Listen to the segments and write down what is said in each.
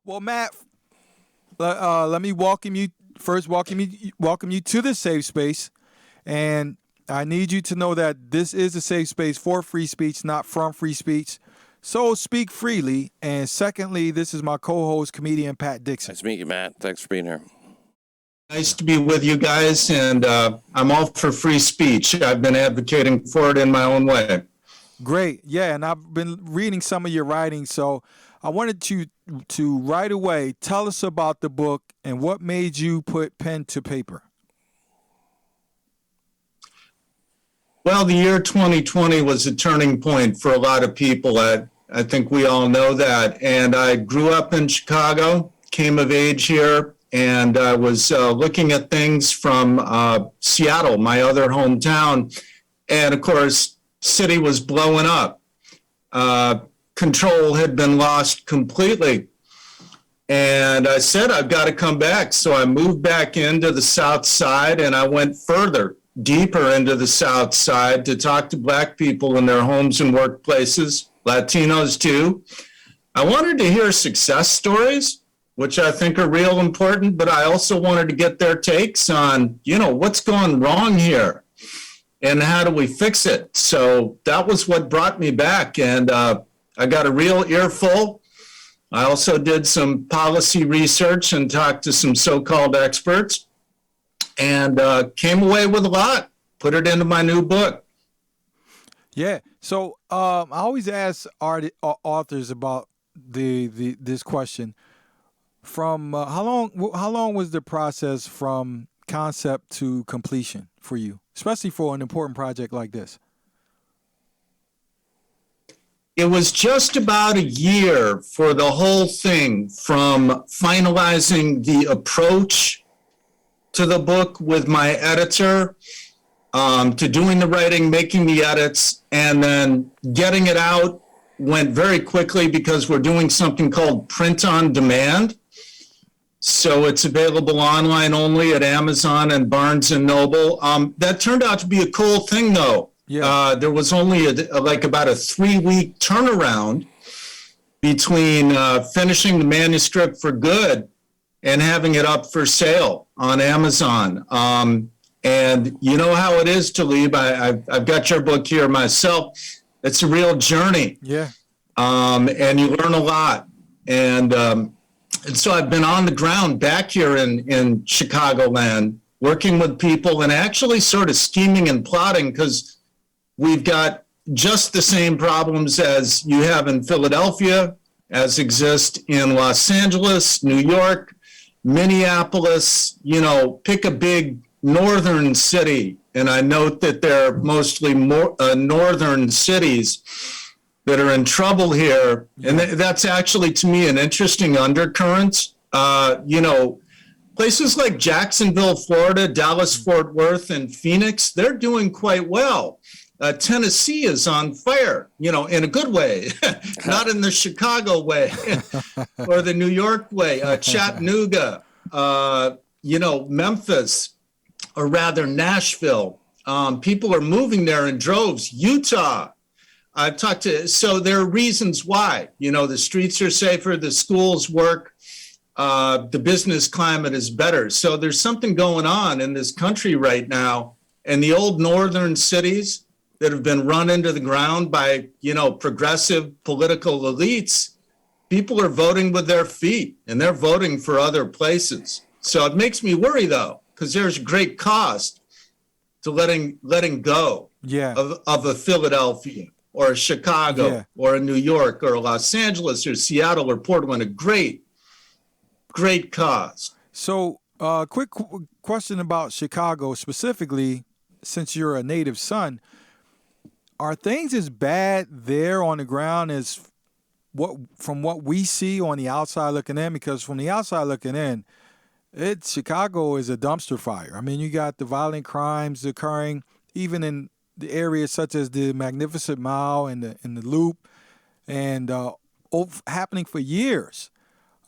Well, Matt, let me welcome you to the safe space, and I need you to know that this is a safe space for free speech, not from free speech. So speak freely. And secondly, this is my co-host, comedian Pat Dixon. Nice to meet you, Matt. Thanks for being here. Nice to be with you guys, and I'm all for free speech. I've been advocating for it in my own way. Great, yeah, and I've been reading some of your writings, so I wanted you to right away tell us about the book and what made you put pen to paper. Well, the year 2020 was a turning point for a lot of people. I think we all know that. And I grew up in Chicago, came of age here, and I was looking at things from Seattle, my other hometown. And of course, city was blowing up. Control had been lost completely. And I said, I've got to come back. So I moved back into the South Side, and I went further, deeper into the South Side to talk to Black people in their homes and workplaces, Latinos too. I wanted to hear success stories, which I think are real important, but I also wanted to get their takes on, what's going wrong here and how do we fix it? So that was what brought me back, and I got a real earful. I also did some policy research and talked to some so-called experts, and came away with a lot, put it into my new book. Yeah. So I always ask authors about this question. From how long was the process from concept to completion for you, especially for an important project like this? It was just about a year for the whole thing, from finalizing the approach to the book with my editor, to doing the writing, making the edits, and then getting it out went very quickly because we're doing something called print on demand. So it's available online only at Amazon and Barnes and Noble. That turned out to be a cool thing, though. Yeah. There was only about a 3-week turnaround between finishing the manuscript for good and having it up for sale on Amazon. And you know how it is, Taleeb. I've got your book here myself. It's a real journey. Yeah. And you learn a lot. And so I've been on the ground back here in Chicagoland, working with people and actually sort of scheming and plotting, because we've got just the same problems as you have in Philadelphia, as exist in Los Angeles, New York, Minneapolis. Pick a big northern city, and I note that they're mostly more northern cities that are in trouble here. And that's actually, to me, an interesting undercurrent. Places like Jacksonville, Florida, Dallas, Fort Worth, and Phoenix, they're doing quite well. Tennessee is on fire, in a good way, not in the Chicago way or the New York way. Chattanooga, Memphis, or rather Nashville. People are moving there in droves. Utah. I've talked to, so there are reasons why, the streets are safer, the schools work, the business climate is better. So there's something going on in this country right now. And the old northern cities that have been run into the ground by, progressive political elites, people are voting with their feet, and they're voting for other places. So it makes me worry, though, because there's great cost to letting go of a Philadelphia or a Chicago or a New York or a Los Angeles or Seattle or Portland. A great cost. So quick question about Chicago specifically, since you're a native son. Are things as bad there on the ground as from what we see on the outside looking in? Because from the outside looking in, Chicago is a dumpster fire. I mean, you got the violent crimes occurring even in the areas such as the Magnificent Mile and the Loop, and happening for years.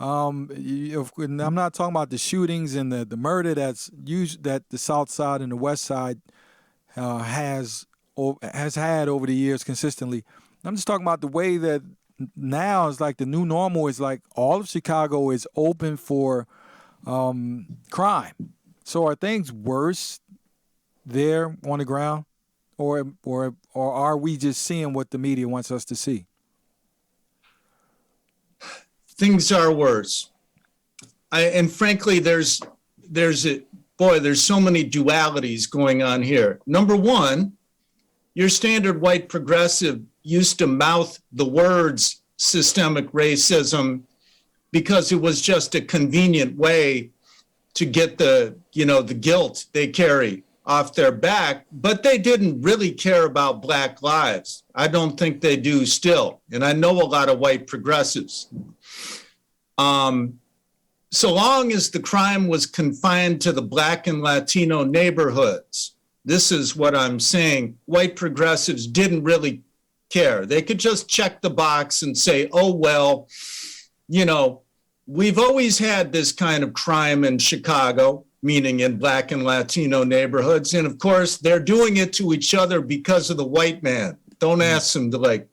And I'm not talking about the shootings and the murder that's used that the South Side and the West Side has had over the years consistently. I'm just talking about the way that now it's like the new normal is like all of Chicago is open for crime. So are things worse there on the ground, or are we just seeing what the media wants us to see? Things are worse. And frankly, there's so many dualities going on here. Number one, your standard white progressive used to mouth the words systemic racism because it was just a convenient way to get the guilt they carry off their back, but they didn't really care about Black lives. I don't think they do still. And I know a lot of white progressives. So long as the crime was confined to the Black and Latino neighborhoods, this is what I'm saying, white progressives didn't really care. They could just check the box and say, oh, well, we've always had this kind of crime in Chicago, meaning in Black and Latino neighborhoods. And of course, they're doing it to each other because of the white man. Don't ask them to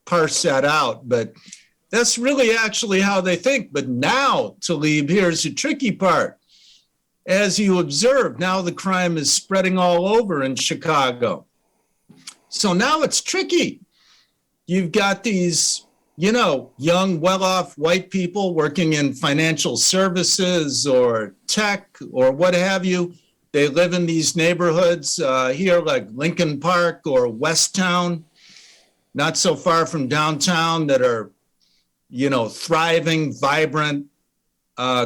parse that out, but that's really actually how they think. But now, Taleeb, here's the tricky part. As you observe, now the crime is spreading all over in Chicago. So now it's tricky. You've got these, young, well-off white people working in financial services or tech or what have you. They live in these neighborhoods here like Lincoln Park or Westtown, not so far from downtown, that are thriving, vibrant,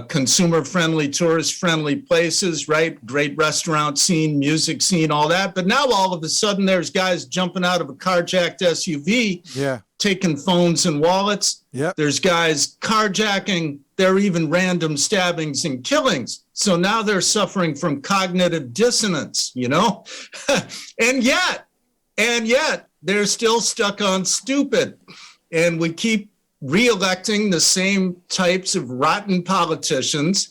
consumer-friendly, tourist-friendly places, right? Great restaurant scene, music scene, all that. But now all of a sudden there's guys jumping out of a carjacked SUV, taking phones and wallets. Yep. There's guys carjacking. There are even random stabbings and killings. So now they're suffering from cognitive dissonance, and yet they're still stuck on stupid. And we keep re-electing the same types of rotten politicians,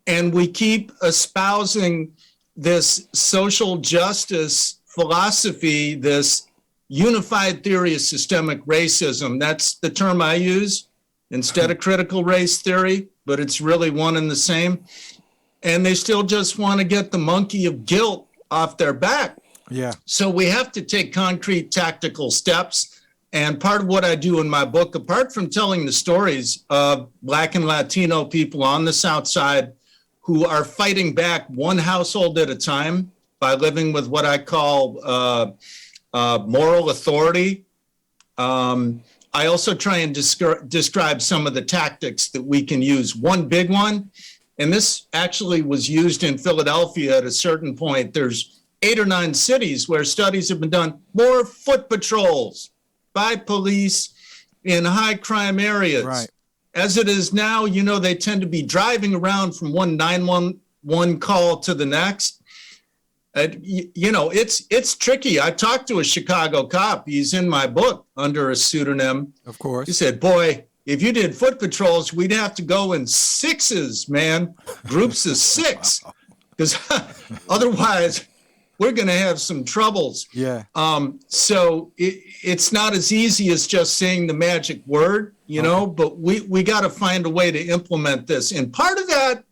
and we keep espousing this social justice philosophy, this unified theory of systemic racism. That's the term I use instead of critical race theory, but it's really one and the same. And they still just want to get the monkey of guilt off their back. Yeah. So we have to take concrete tactical steps. And part of what I do in my book, apart from telling the stories of Black and Latino people on the South Side who are fighting back one household at a time by living with what I call moral authority, I also try and describe some of the tactics that we can use. One big one, and this actually was used in Philadelphia at a certain point. There's 8 or 9 cities where studies have been done, more foot patrols by police in high crime areas. Right. As it is now, they tend to be driving around from one 911 call to the next. It's tricky. I talked to a Chicago cop. He's in my book under a pseudonym. Of course. He said, boy, if you did foot patrols, we'd have to go in 6s, man, groups of 6, because otherwise we're going to have some troubles. Yeah. So it's not as easy as just saying the magic word, but we got to find a way to implement this. And part of that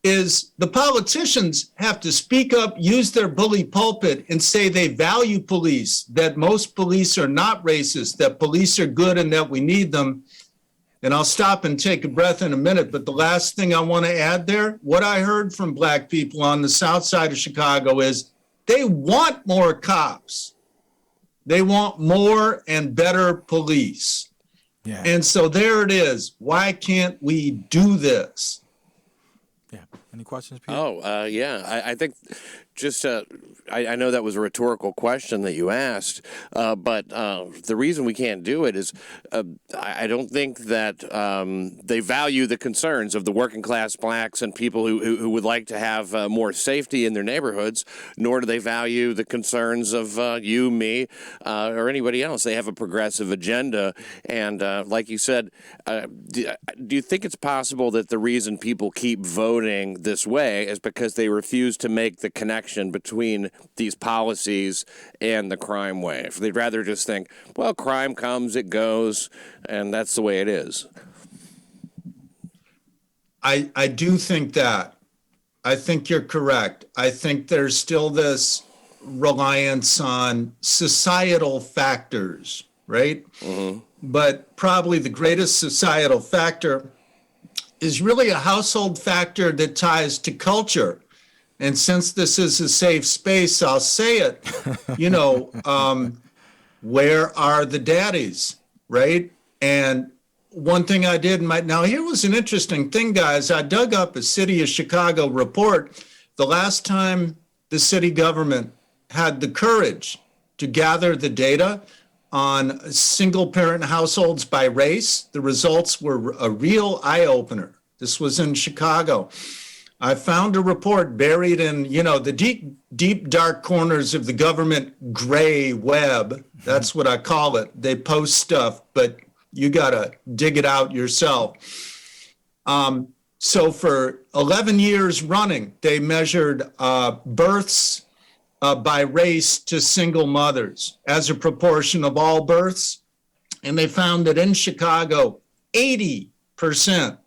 is the politicians have to speak up, use their bully pulpit, and say they value police, that most police are not racist, that police are good and that we need them. And I'll stop and take a breath in a minute. But the last thing I want to add there, what I heard from Black people on the South Side of Chicago is they want more cops. They want more and better police. Yeah. And so there it is. Why can't we do this? Yeah. Any questions, Pete? Yeah. I think just I know that was a rhetorical question that you asked, but the reason we can't do it is I don't think that they value the concerns of the working class blacks and people who would like to have more safety in their neighborhoods, nor do they value the concerns of you, me, or anybody else. They have a progressive agenda. And like you said, do you think it's possible that the reason people keep voting this way is because they refuse to make the connection connection between these policies and the crime wave. They'd rather just think, well, crime comes, it goes, and that's the way it is. I do think that. I think you're correct. I think there's still this reliance on societal factors, right? Mm-hmm. But probably the greatest societal factor is really a household factor that ties to culture. And since this is a safe space, I'll say it, where are the daddies, right? And one thing I did, now here was an interesting thing, guys. I dug up a City of Chicago report. The last time the city government had the courage to gather the data on single-parent households by race, the results were a real eye-opener. This was in Chicago. I found a report buried in, the deep, deep, dark corners of the government gray web. That's what I call it. They post stuff, but you got to dig it out yourself. So for 11 years running, they measured births by race to single mothers as a proportion of all births. And they found that in Chicago, 80%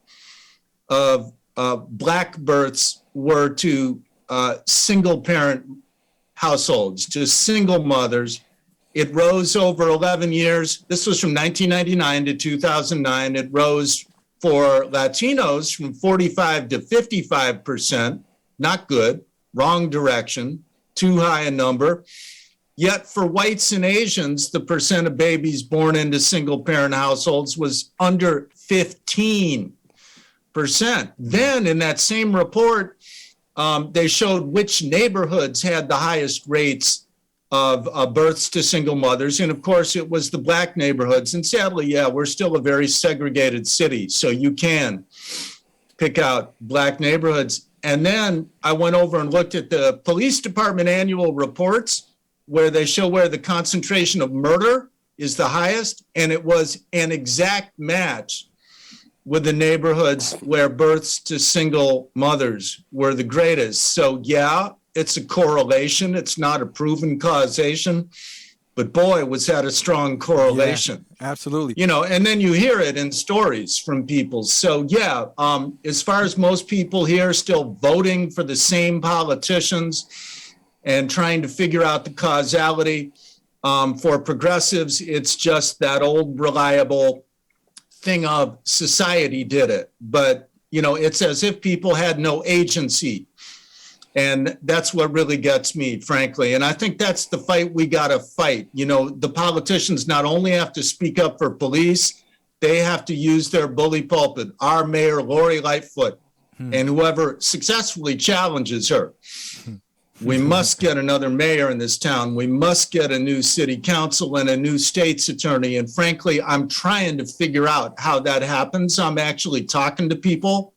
of Black births were to single parent households, to single mothers. It rose over 11 years. This was from 1999 to 2009. It rose for Latinos from 45 to 55%. Not good, wrong direction, too high a number. Yet for whites and Asians, the percent of babies born into single parent households was under 15%. Then in that same report, they showed which neighborhoods had the highest rates of births to single mothers. And of course, it was the Black neighborhoods. And sadly, we're still a very segregated city. So you can pick out Black neighborhoods. And then I went over and looked at the police department annual reports where they show where the concentration of murder is the highest. And it was an exact match with the neighborhoods where births to single mothers were the greatest. So it's a correlation. It's not a proven causation, but boy, was that a strong correlation. Yeah, absolutely. And then you hear it in stories from people. So as far as most people here still voting for the same politicians and trying to figure out the causality, for progressives, it's just that old reliable thing of society did it. But, it's as if people had no agency. And that's what really gets me, frankly. And I think that's the fight we got to fight. The politicians not only have to speak up for police, they have to use their bully pulpit. Our mayor, Lori Lightfoot, and whoever successfully challenges her. We must get another mayor in this town. We must get a new city council and a new state's attorney. And frankly, I'm trying to figure out how that happens. I'm actually talking to people.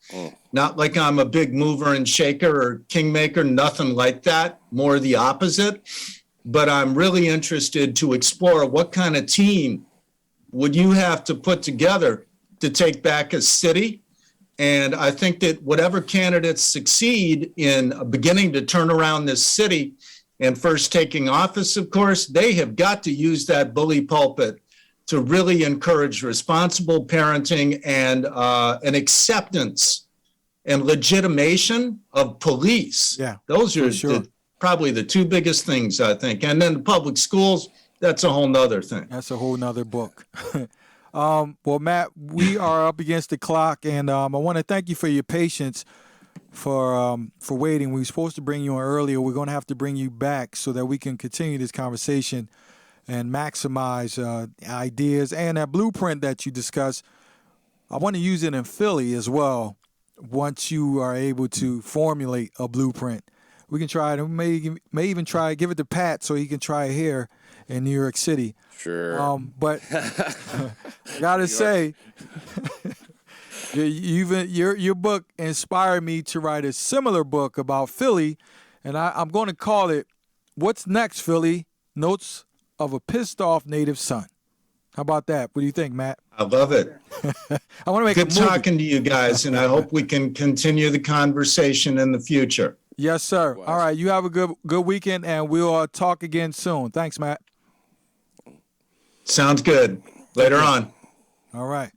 Not like I'm a big mover and shaker or kingmaker, nothing like that, more the opposite. But I'm really interested to explore what kind of team would you have to put together to take back a city. And I think that whatever candidates succeed in beginning to turn around this city and first taking office, of course, they have got to use that bully pulpit to really encourage responsible parenting and an acceptance and legitimation of police. Yeah, those are probably the two biggest things, I think. And then the public schools, that's a whole nother thing. That's a whole nother book. Well, Matt, we are up against the clock, and I want to thank you for your patience for waiting. We were supposed to bring you on earlier. We're going to have to bring you back so that we can continue this conversation and maximize ideas and that blueprint that you discussed. I want to use it in Philly as well. Once you are able to formulate a blueprint, we can try it. And we may even try give it to Pat so he can try it here in New York City. Sure. But I gotta say, your book inspired me to write a similar book about Philly, and I'm going to call it "What's Next, Philly? Notes of a Pissed Off Native Son." How about that? What do you think, Matt? I love it. I want to make good talking to you guys, and I hope we can continue the conversation in the future. Yes, sir. All right. You have a good weekend, and we'll talk again soon. Thanks, Matt. Sounds good. Later on. All right.